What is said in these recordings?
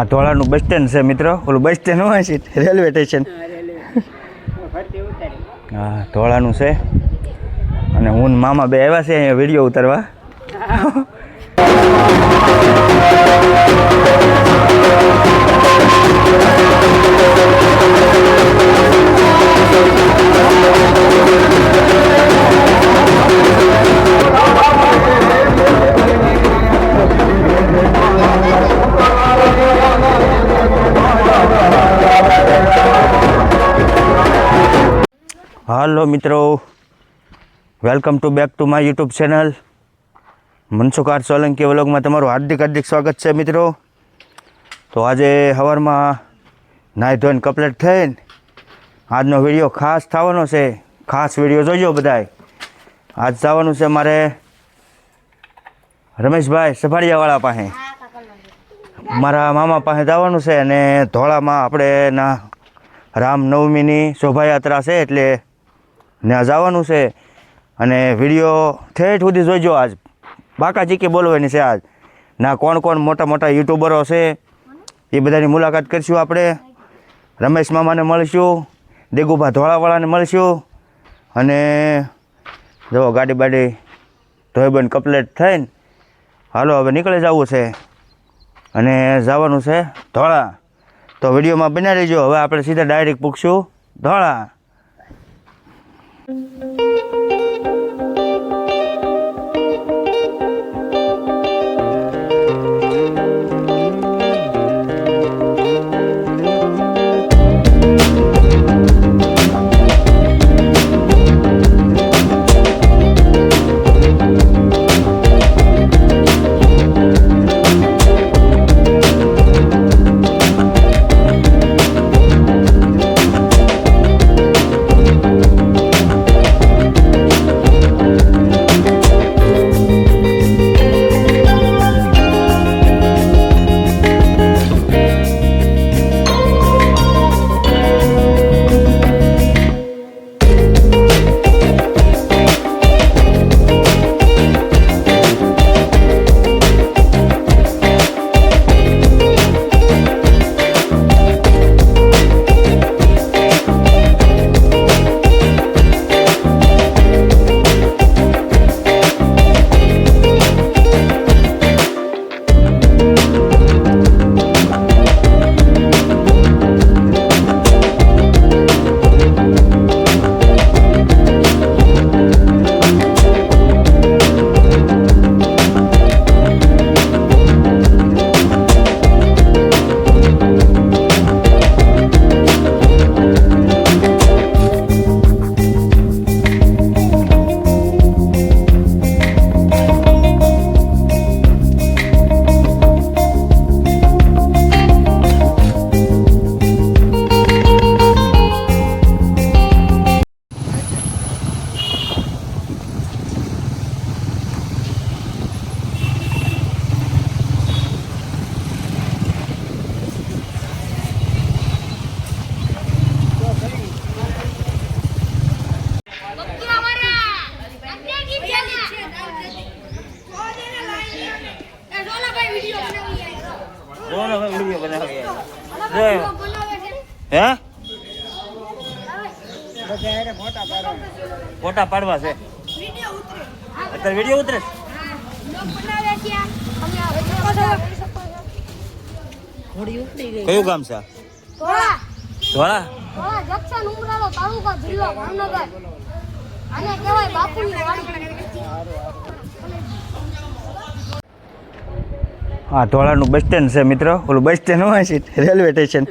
આ ધોળાનું bus stand છે મિત્રો. ઓલું બસ સ્ટેન્ડ હોય છે રેલવે સ્ટેશન. હા ધોળાનું છે અને હું ને મામા બે આવ્યા છે અહીંયા વિડીયો ઉતારવા. હાલો મિત્રો, welcome to back to my YouTube channel. Mansukh R Solanki વ્લોગમાં તમારું હાર્દિક સ્વાગત છે મિત્રો. તો આજે સવારમાં નાહી ધોઈને કમ્પ્લીટ થઈને આજનો વિડીયો ખાસ થવાનો છે. ખાસ વિડીયો જોજો બધાય. આજ જવાનું છે મારે રમેશભાઈ સફાળિયાવાળા પાસે, મારા મામા પાસે જવાનું છે. અને ધોળામાં આપણે ના રામનવમીની શોભાયાત્રા છે એટલે ત્યાં જવાનું છે. અને વિડીયો ઠેઠ સુધી જોઈજો. આજ બાકા ચીકી બોલવાની છે. આજ ના કોણ કોણ મોટા મોટા યુટ્યુબરો છે એ બધાની મુલાકાત કરીશું આપણે. રમેશ મામાને મળીશું, દેગુભા ધોળાવાળાને મળીશું. અને જો ગાડી બાડી ધોઈ બંધ કમ્પ્લીટ થઈને હાલો હવે નીકળી જવું છે અને જવાનું છે ધોળા. તો વિડીયોમાં બના રહીજો. હવે આપણે સીધા ડાયરેક્ટ પૂછશું ધોળા. ફોટા પાડવા છે અત્યારે વિડીયો ઉતરે. કયું ગામ છે? ધોળા. હા ધોળાનું બસ સ્ટેન્ડ છે મિત્રો. ઓલું બસ સ્ટેન્ડ હોય છે રેલવે સ્ટેશન.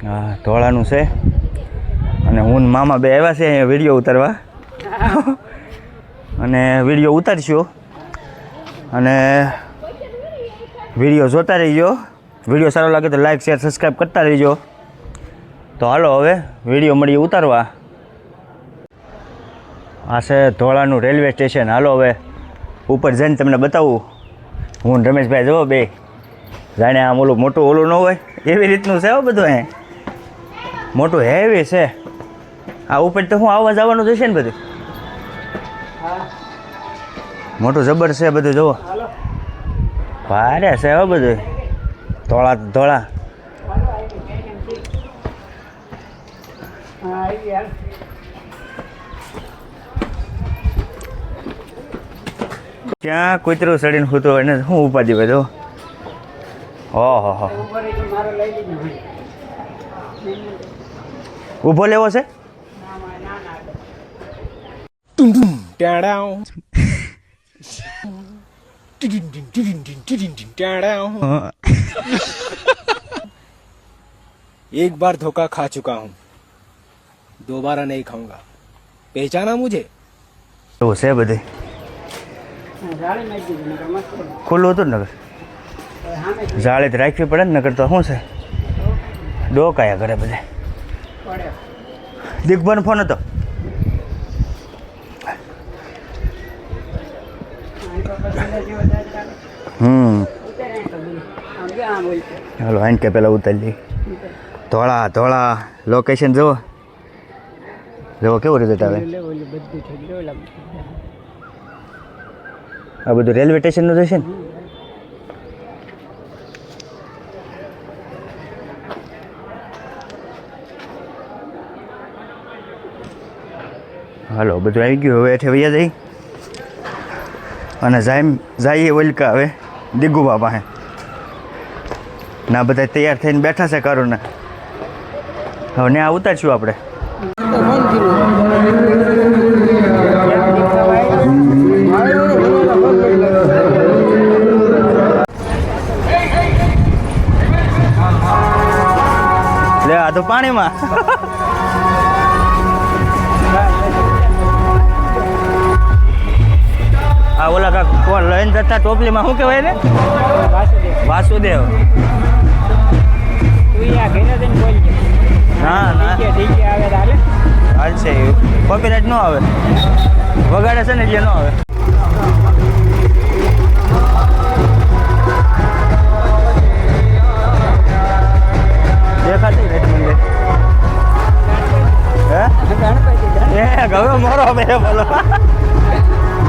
હા ધોળાનું છે અને હું ને મામા બે આવ્યા છે અહીંયા વિડીયો ઉતારવા. અને વિડીયો ઉતારશું અને વિડીયો જોતા રહીજો. વિડીયો સારો લાગે તો લાઈક શેર સબસ્ક્રાઈબ કરતા રહીજો. તો હાલો હવે વિડીયો મળીએ ઉતારવા. આ છે ધોળાનું રેલવે સ્ટેશન. હાલો હવે ઉપર જઈને તમને બતાવું. હું ને રમેશભાઈ જવો બે જાણે આમ ઓલું મોટું ઓલું ન હોય એવી રીતનું છે બધું. અહીં મોટું હેવી છે. આ ઉપર તો હું આવવા જવાનું જશે ને બધું મોટું જબર છે બધું. જુઓ ભારે છે હો બધું ધોળા ધોળા. ક્યાં કૂતરું ચડીને સૂતો એને શું ઉપાધિ બધું. ઓહો હો ઊભો લેવો છે. एक बार धोखा खा चुका हूँ, दोबारा नहीं खाऊंगा. पहचाना मुझे? એવું છે બધે ખુલ્લું હતું ને નગર જાળે જ રાખવી પડે ને નગર તો શું છે ડોકાયા કરે બધે. દિગ્ભાનો ફોન હતો. હાલો આઈને કે પેલા ઉતારી ધોળા ધોળા લોકેશન જુઓ જુઓ કેવું રિઝલ્ટ આવે. આ બધું રેલવે સ્ટેશનનું જશે ને. હાલો બધું આવી ગયું હવે એઠે વૈયા જઈ અને જઈએ ઓલકા હવે દિગ્ગુબા પાસે ના બધા તૈયાર થઈને બેઠા છે કરું ને હવે ને આ ઉતારશું આપણે. લે આ તો પાણીમાં આ ઓલા કાક કોણ લઈને જતા ટોપલીમાં શું કહેવાય ને વાસુદેવ. ના ના હાલશે કોપીરાઇટ ન આવે વગાડે છે ને એટલે ન આવે. દેખાતી રેટ મંદિર હે એ ગયો મોડો બે બોલો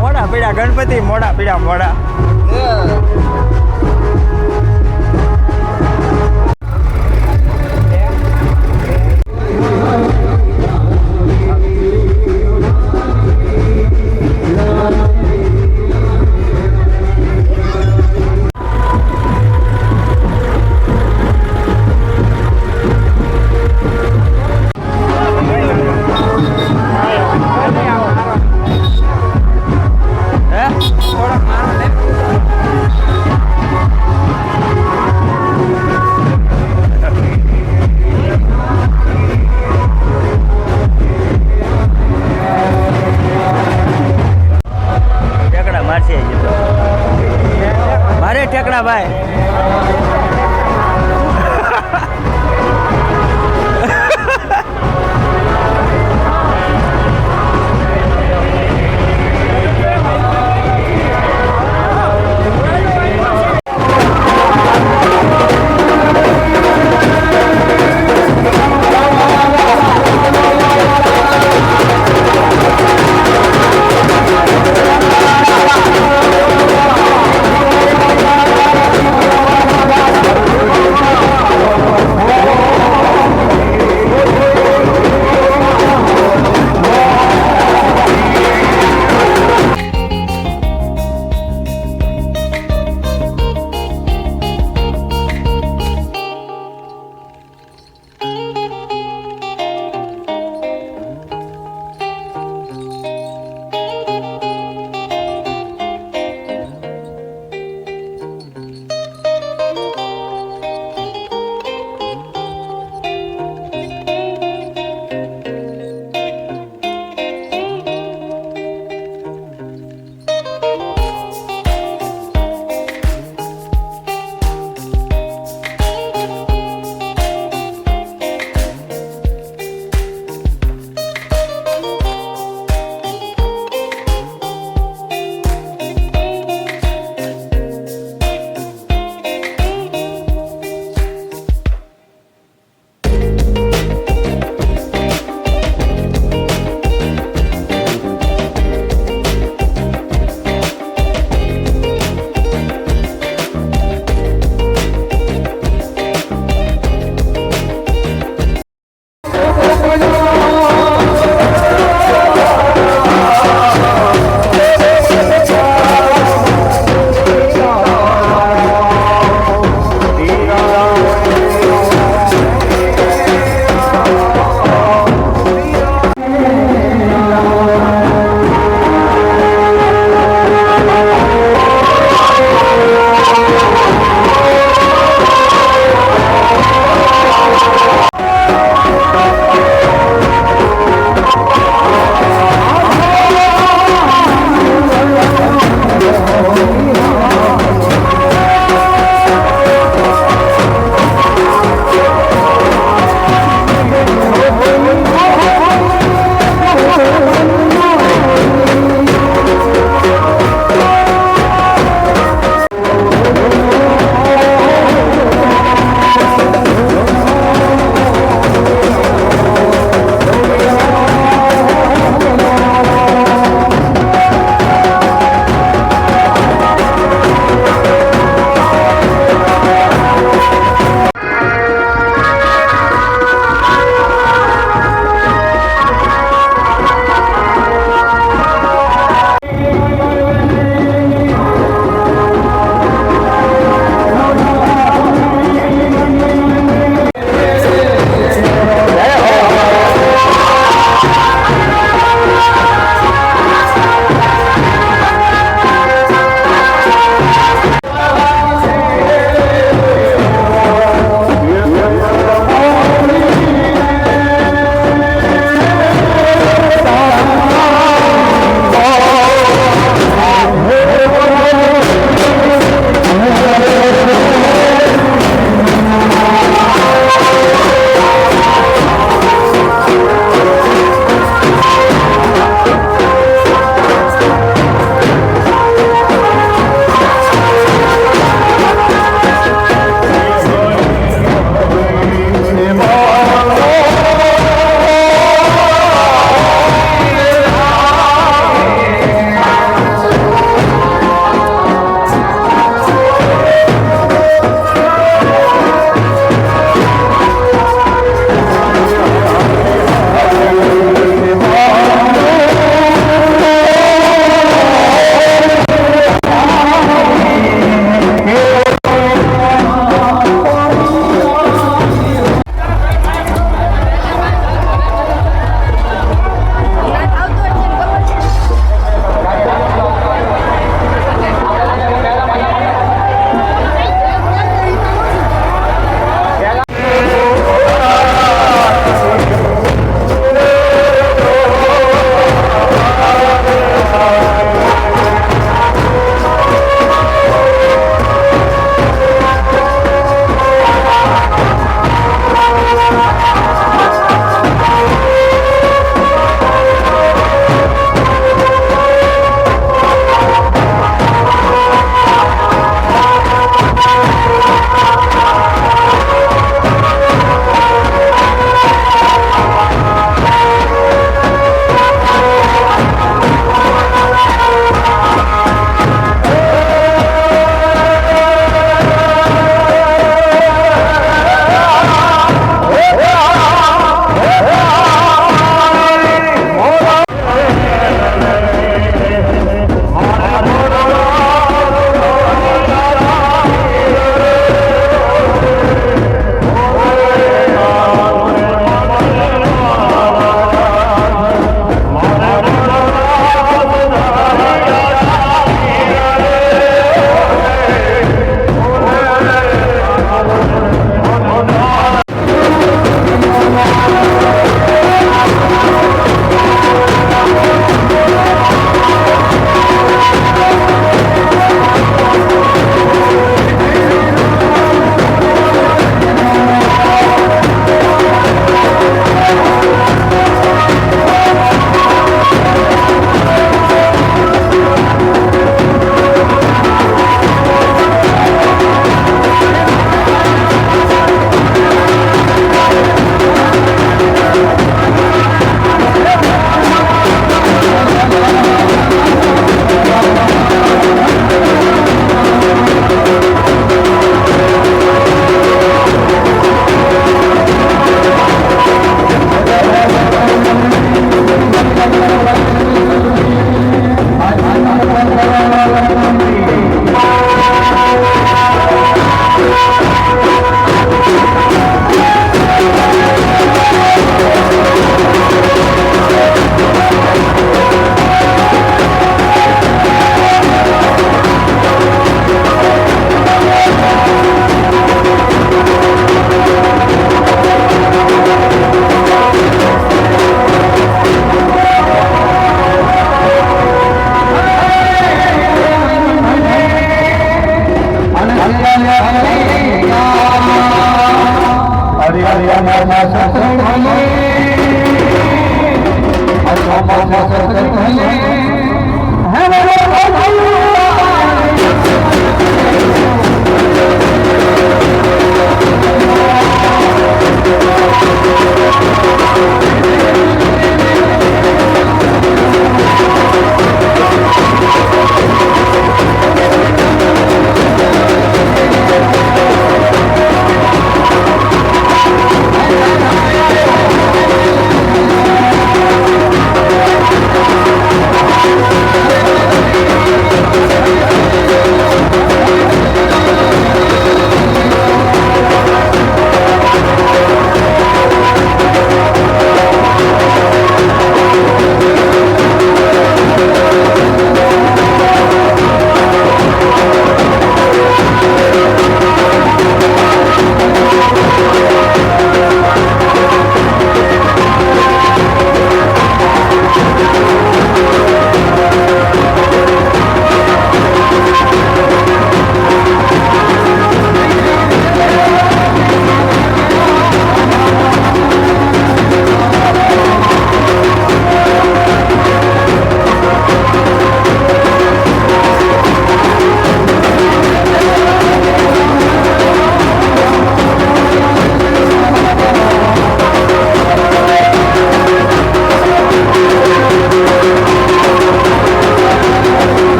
મોડા પીડા ગણપતિ મોડા પીડા મોડા.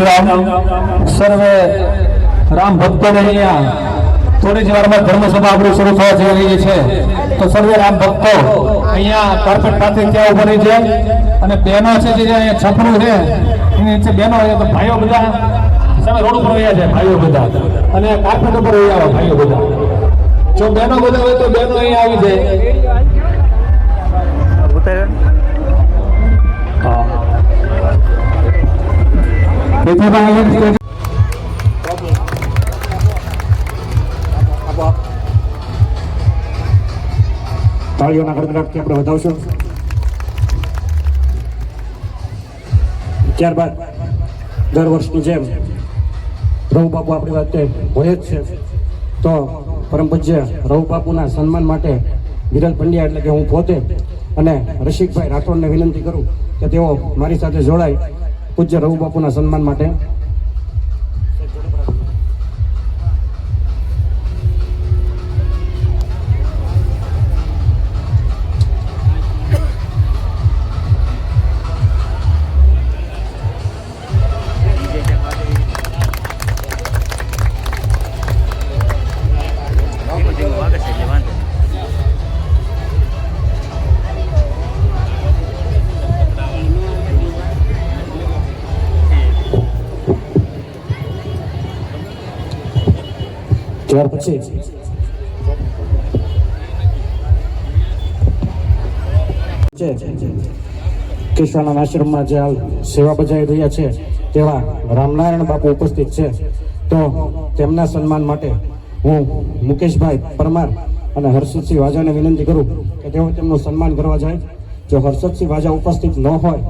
રામ સર્વે રામ ભક્તોને અહીંયા થોડી જ વારમાં ધર્મસભા આપણી શરૂ થવા જઈ રહી છે, તો સર્વે રામ ભક્તો અહીંયા કાર્પેટ પાસે ત્યાં ઉભા રહી છે, અને બહેનો છે જે અહીંયા છપરું છે એની નીચે બહેનો હોય તો ભાઈઓ બધા સામે રોડ ઉપર રહ્યા છે, ભાઈઓ બધા, અને કાર્પેટ ઉપર રહ્યા આવે ભાઈઓ બધા. જો બહેનો બધા હોય તો બહેનો અહીંયા આવી જાય. તાળીઓના ગડગડાટથી આપણે વધાવશું. ત્યારબાદ દર વર્ષની જેમ રઘુ બાપુ આપણી વાતે હોય જ છે, તો પરમ પૂજ્ય રઘુ બાપુના સન્માન માટે વિરલ પંડ્યા એટલે કે હું પોતે અને રસિકભાઈ રાઠોડને વિનંતી કરું કે તેઓ મારી સાથે જોડાય પૂજ્ય રઘુ બાપુના સન્માન માટે. ત્યાર પછી કિશોરના આશ્રમમાં જે હાલ સેવા બજાવી રહ્યા છે તેવા રામનારાયણ બાપુ ઉપસ્થિત છે, તો તેમના સન્માન માટે હું મુકેશભાઈ પરમાર અને હર્ષદસિંહ વાજાને વિનંતી કરું કે તેઓ તેમનું સન્માન કરવા જાય. જો હર્ષદસિંહ વાજા ઉપસ્થિત ન હોય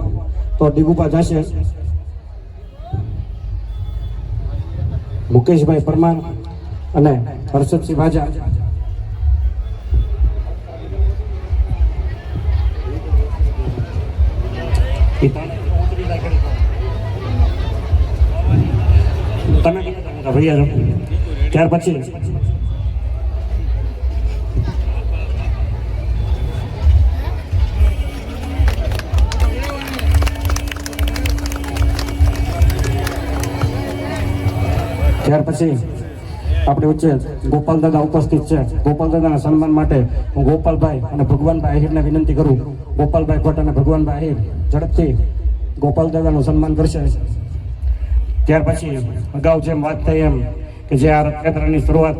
તો ડીગુપા જશે. મુકેશભાઈ પરમાર અને હર્ષદસિંહ વાજા. તમે ભૈયા ત્યાર પછી આપણી વચ્ચે ગોપાલ દાદા ઉપસ્થિત છે. ગોપાલ દાદાના સન્માન માટે હું ગોપાલભાઈ અને ભગવાનભાઈ આહિરને વિનંતી કરું. ગોપાલભાઈ ભટ્ટ અને ભગવાનભાઈ આહિર ઝડપથી ગોપાલ દાદાનું સન્માન કરશે. ત્યાર પછી અગાઉ જેમ વાત થઈ એમ કે જે આ રથયાત્રાની શરૂઆત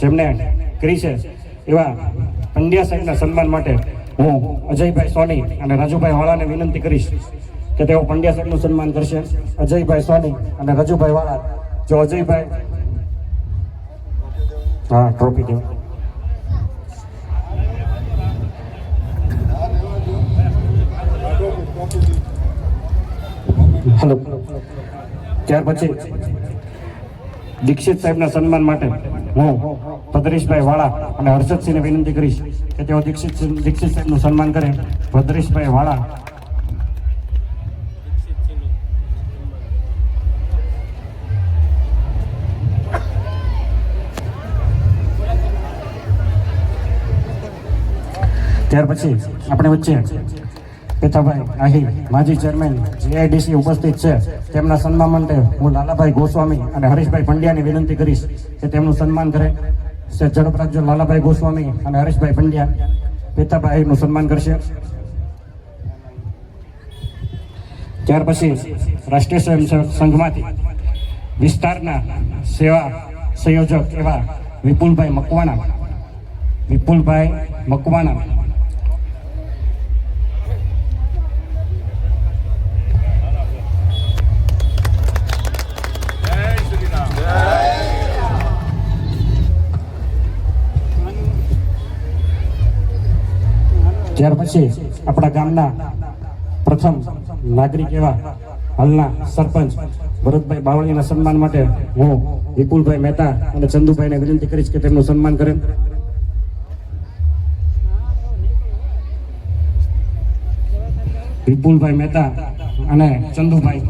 જેમને કરી છે એવા પંડ્યા સાહેબના સન્માન માટે હું અજયભાઈ સોની અને રાજુભાઈ વાળાને વિનંતી કરીશ કે તેઓ પંડ્યા સાહેબનું સન્માન કરશે. અજયભાઈ સોની અને રાજુભાઈ વાળા. જો અજયભાઈ હા ટ્રોફી દો. હેલો. ત્યાર પછી દીક્ષિત સાહેબના સન્માન માટે હું ભદ્રેશભાઈ વાળા અને હર્ષદસિંહને વિનંતી કરીશ કે તેઓ દીક્ષિત સાહેબનું સન્માન કરે. ભદ્રેશભાઈ વાળા. ત્યાર પછી આપણે વચ્ચે પેથાભાઈ આહિર માજી ચેરમેન જીઆઈડીસી ઉપસ્થિત છે. તેમના સન્માન માટે હું લાલાભાઈ ગોસ્વામી અને હરીશભાઈ પંડ્યાની વિનંતી કરીશ કે તેમનું સન્માન કરે. ઝડપ રાખજો. લાલાભાઈ ગોસ્વામી અને હરીશભાઈ પંડ્યા પેથાભાઈ આહિરનું સન્માન કરશે. ત્યાર પછી રાષ્ટ્રીય સ્વયંસેવક સંઘમાંથી વિસ્તારના સેવા સંયોજક એવા વિપુલભાઈ મકવાણા. ત્યાર પછી આપણા ગામના પ્રથમ નાગરિક એવા હાલના સરપંચ ભરતભાઈ બાવળીના સન્માન માટે હું વિપુલભાઈ મહેતા અને ચંદુભાઈને વિનંતી કરીશ કે તેમનું સન્માન કરે. વિપુલભાઈ મહેતા અને ચંદુભાઈ